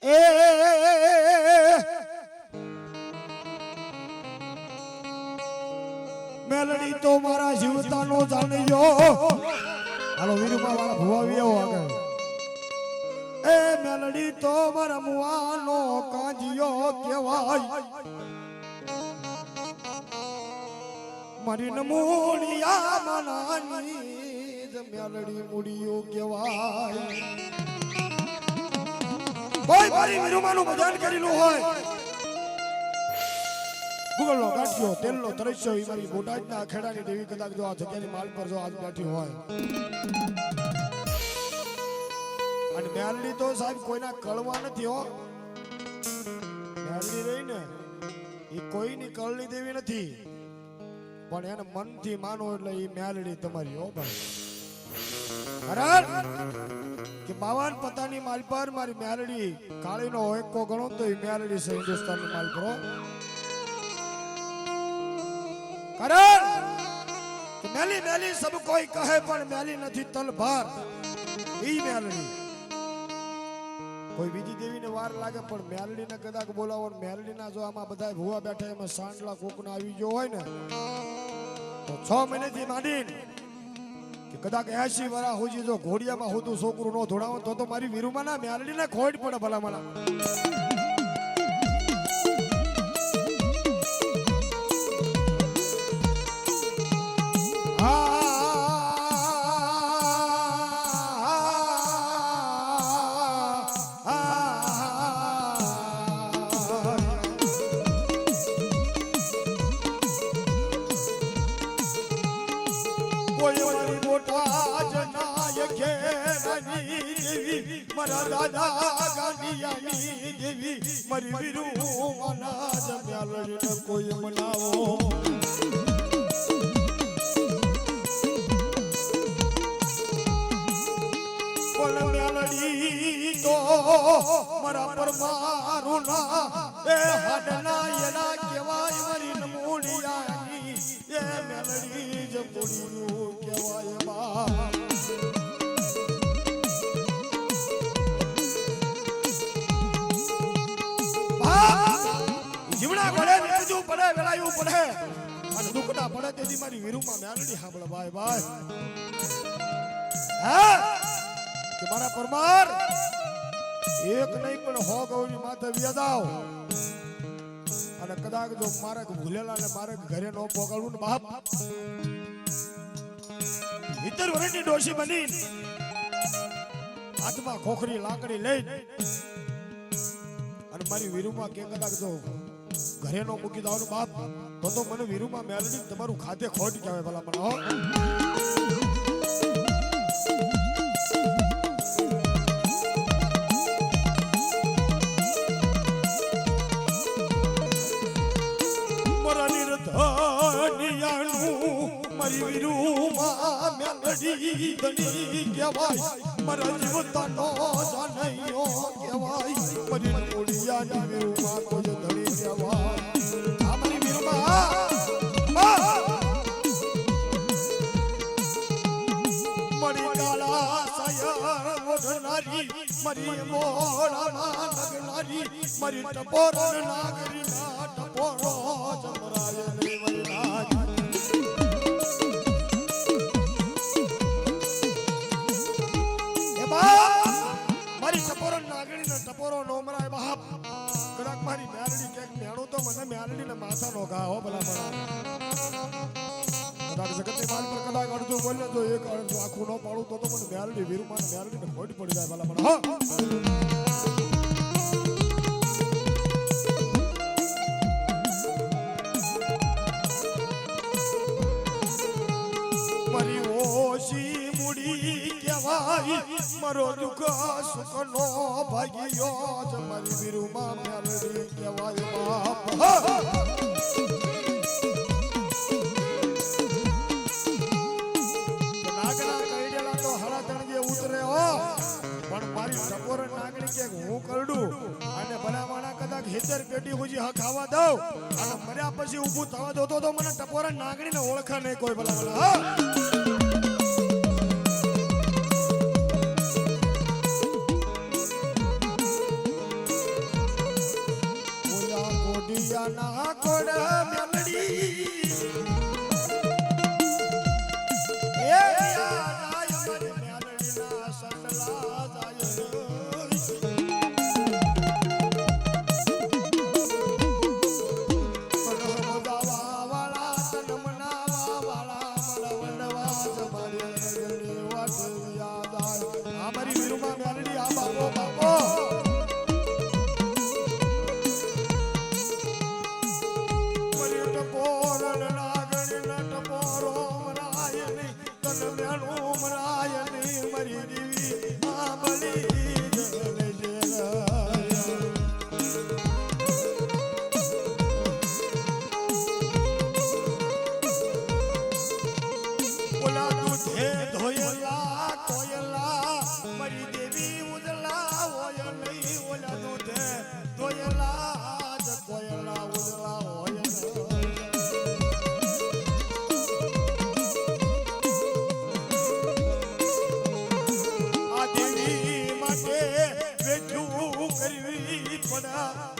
એ મેલડી તો મારા જીવતાનો જાણ્યો હાલો વીરુપા વાળા ભુવાવી આવો આગળ એ મેલડી તો મારા મુવાનો કાંજીયો કહેવાય મારી નમોડિયા મનાની મેલડી મુડિયો કહેવાય કોઈ મારી વીરુમાનું ભજન કરેલું હોય ગુગળનો ગાંઠિયો તેલનો તરસ્યો એ મારી બોટાદના ખેડાની દેવી કદાચ જો આ જગ્યાની માલ પર જો આજ બેઠી હોય અને મેલડી તો સાહેબ કોઈના કળવા નથી હો મેલડી રહી ને એ કોઈની કળની દેવી નથી પણ એને મનથી માનો એટલે એ મેલડી તમારી હો ભાઈ કે 52 પતાની માલ પર મારી મેલડી કાળીનો એકો ગણો તો એ મેલડી છે હિન્દુસ્તાનની માલ પર કારણ કે મેલી મેલી સબ કોઈ કહે પણ મેલી નથી તલભાર ઈ મેલડી કોઈ બીજી દેવીને વાર લાગે પણ મેલડીને કદાચ બોલાવો મેલડીના જો આમાં બધા ભૂવા બેઠા એમાં સાંડલા કોકના આવી ગયો હોય ને તો 6 મહિનેથી માંડીને કે કદાચ 80 વર્ષ સુધી જો ઘોડિયામાં હોતું છોકરું નો ધોડાવો તો મારી વીરુમાના મેલડીને ખોટ પડે ભલામણા દાદા ગાંધીયાની દેવી મારી વીરુમાના જમ્યાલને કોઈ મનાવો બોલ મેલડી તો મારા પરમારુના એ હાડના એના કહેવાય મારી નમોડિયાની એ મેલડી જમોડિયું કહેવાય બા જીવડા પડે વેરજુ પડે વેલાયું પડે અને દુખડા પડે તેથી મારી વીરુમાં મેલડી સાંભળે ભાઈ ભાઈ હા કે મારા પરમાર એક નહીં પણ 100 ગૌની માથે વ્યાદાવ અને કદાચ જો મારે ભૂલેલા ને મારે ઘરે નો પોગાડવું ને બાપ 70 વર્ષની ડોશી બની હાથમાં ખોખરી લાકડી લઈ અને મારી વીરુમાં કે કદાચ જો ઘરે નો મૂકી દાવ ને બાપ તો મને વીરુમાં મેલડી તમારું ખાતે ખોટ કહેવાય ભલા મને હો મરાની રથનિયાનું મારી વીરુમાં મેલડી ધણી કહેવાય મારા જીવતાનો જાનૈયો કહેવાય મારી નમોડિયાની વીરુમાં કોઈ ધણી કહેવાય આ મારી વીરુમાં મારી કાળા સાયર ઓઢનારી મારી મોળામાં નગનારી મારી ટપોરણ નાગરીના ટપોરો જમરાય લેવના મારી ટપોરો નાગણીને ટપોરો નો મરાય બાપ કદાચ મારી મેલડી કેક મેણું તો મને મેલડીને માથા નો ઘા હો ભલા મને કદાચ જગતની માલ પર કદાચ અડધું બોલે તો એક અડધું આખું ન પાડું તો મને મેલડી વીરુમાં મેલડીને ખોટ પડી જાય ભલા મને હો મારી ઓશી મુડી કહેવાય મારો દુઃખ સુખનો ભાગ્યો જ મારી વીરુમાં મેલડી કહેવાય બાપ નાગણા કઈડેલા તો હળા તણગે ઉતરે હો પણ મારી ટપોરણ નાગણી કે હું કરડું અને ભલામાણા કદાચ 70 પેટી હુજી હક ખાવા દઉં અને મર્યા પછી ઊભું થવા દો તો મને ટપોરણ નાગણીને ઓળખા નહીં કોઈ ભલામાણા હા દરિયાના કોડ મેલડી એ જાય મરી મેલડીના સંડલા જાય અમારી વીરુમાં મેલડી આ બાપો બાપો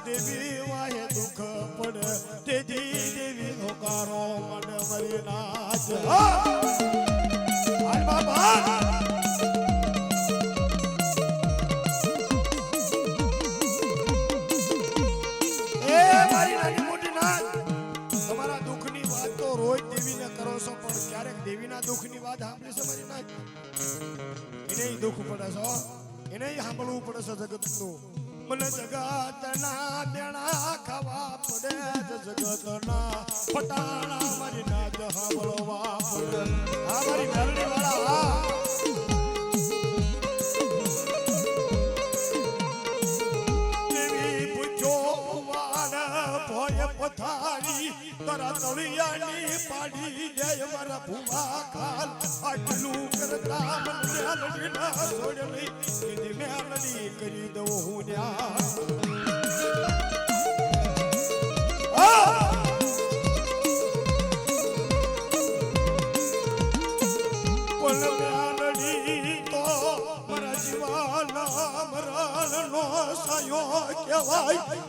દેવી વાહે દુઃખ પડે તેજી દેવી નો કારો મન મરી નાચ હાય બાબા એ મારી નાની મોટી નાચ તમારા દુઃખની વાત તો રોજ દેવીને કરો છો પણ ક્યારેક દેવીના દુઃખની વાત સાંભળી છે મારી નાચ એને દુઃખ પડે છે એને સાંભળવું પડે છે જગતનું મને જગતના દેણા ખાવા પડે જગતના પટાણા મારી નાચ સાંભળવા પડે આ મારી મેલડી વાળા દેવી પૂછો વાડ ભોય પથારી તારા તળિયાની પાડી દે મારા ભૂવા ખાલ આટલું કરતા મને મેલડી ના છોડ નહીં મેલડી કરી દઉં હું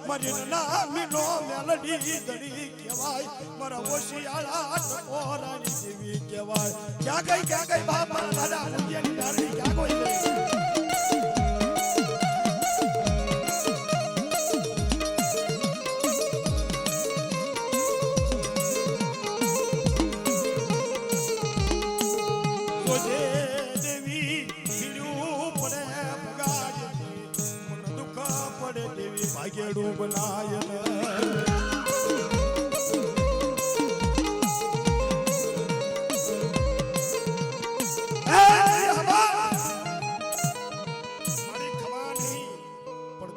મારી નામીનો મેલડી દડી કહેવાય મારા ઓશિયાળા ટકોરાની જેવી કહેવાય ક્યાં ગઈ બાપ મારા દાદા મુંડિયાની મેલડી ક્યાં ગઈ ભાગેડું બનાય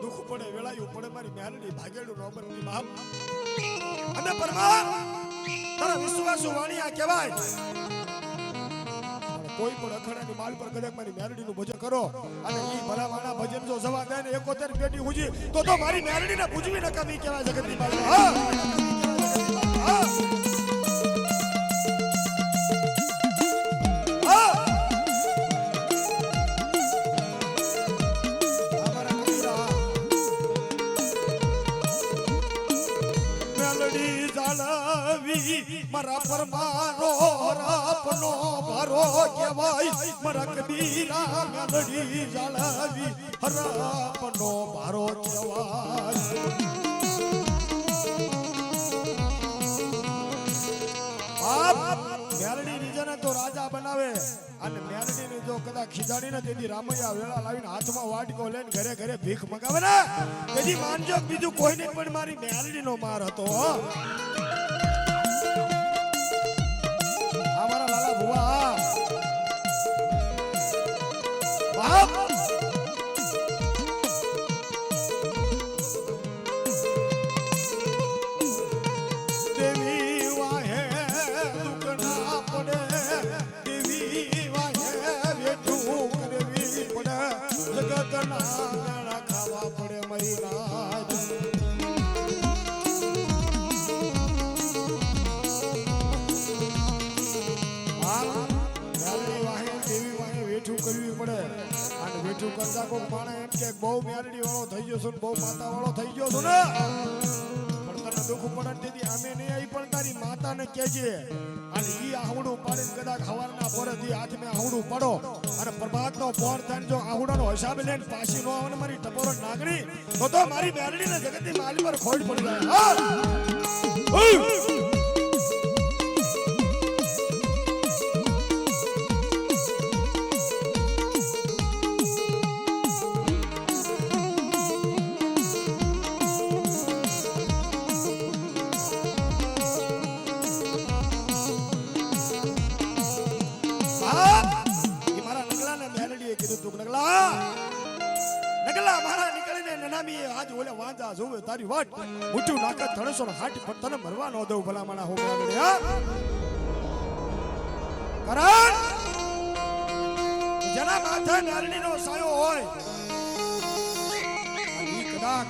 દુઃખ પડે વેળાયું પડે મારી મેલડી ભાગેડું નો બનતી બાપ અને પરમાર તારા વિશ્વાસુ વાણી આ કહેવાય કોઈ પણ અખાડાની માલ પર કદાચ મારી મેલડીનું ભજન કરો અને ઈ ભલાવાના ભજન જો જવા દે ને 71 પેટી ઉજી તો મારી મેલડીને પૂજવી નકામી કહેવાય જગતની માલ હા મારા પરમારો રાપનો ભારો કહેવાય મારા કબીરા મેલડી જાળવી હરાપનો ભારો કહેવાય મેલડી રીજને તો રાજા બનાવે અને મેલડીને જો કદાચ ખીજાડીને તેથી રામૈયા વેળા લાવીને હાથમાં વાટકો લઈને ઘરે ઘરે ભીખ મગાવે ને તેથી માનજો બીજું કોઈને પણ મારી મેલડીનો માર હતો ભુવા બાપ દેવી વાહે દુકના પડે દેવી વાહે વેઠું કરવી પડે જગતના ગાળા ખાવા પડે મરી રાજ કરવી પડે અને વેઠું કરતા કોઈ માણસ એમ કે બહુ મેલડી વાળો થઈ ગયો છું બહુ માતા વાળો થઈ ગયો છું ને પણ તને દુઃખ પડે તેથી અમે નહીં આવી પણ તારી માતાને કહેજે અને ઈ આહુડું પાડીને કદાચ હવારના પોરે દી હાથ મેં આહુડું પડો અને પ્રભાતનો પોર થઈને જો આહુડાનો હિસાબ લઈને પાછી નો આવે ને મારી ટપોરો નાગણી તો મારી મેરડીને જગતની માલી પર ખોડ પડી જાય હા તારી વાટ મુઠ્ઠું નાખે ધણસો હાટ પર તને મરવા ન દઉં ભલા માણા હો કરણ જેના માથે નારણીનો સાયો હોય ઈ કદાચ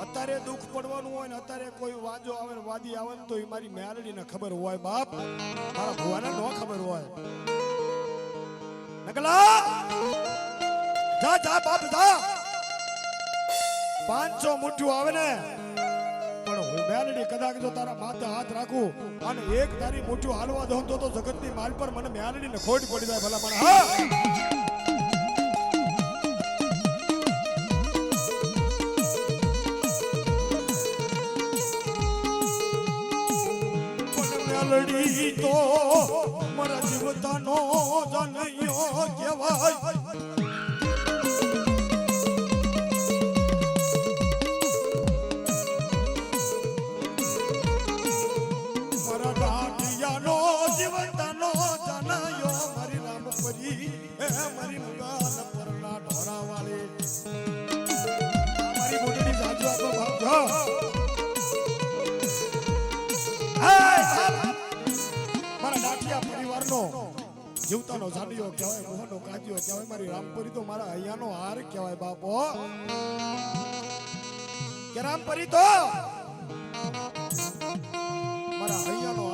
અત્યારે દુઃખ પડવાનું હોય ને અત્યારે કોઈ વાજો આવે ને વાદી આવે ને તો એ મારી મેરડીને ખબર હોય બાપ મારા ભુવાને ન ખબર હોય નકલા જા જા બાપ જા 500 મુઠ્ઠું આવે ને પણ હું મેલડી કદાચ જો તારા માથે હાથ રાખું અને એક તારી મુઠ્ઠું હાલવા દઉં તો જગતની માલ પર મને મેલડીને ખોટ પડી જાય ભલા મને હા મેલડી તો મારા જીવતાનો જનયો કહેવાય મારી મુગાન પરના ઢોરા વાળી મારી મોટી જાજો આપો બાપ જો મારા દાઠિયા પરિવારનો જીવતાનો જાડિયો કહેવાય મોહનો કાજિયો કહેવાય મારી રામપરી તો મારા અહીંયાનો હાર કહેવાય બાપો કે રામપરી તો મારા અહીંયાનો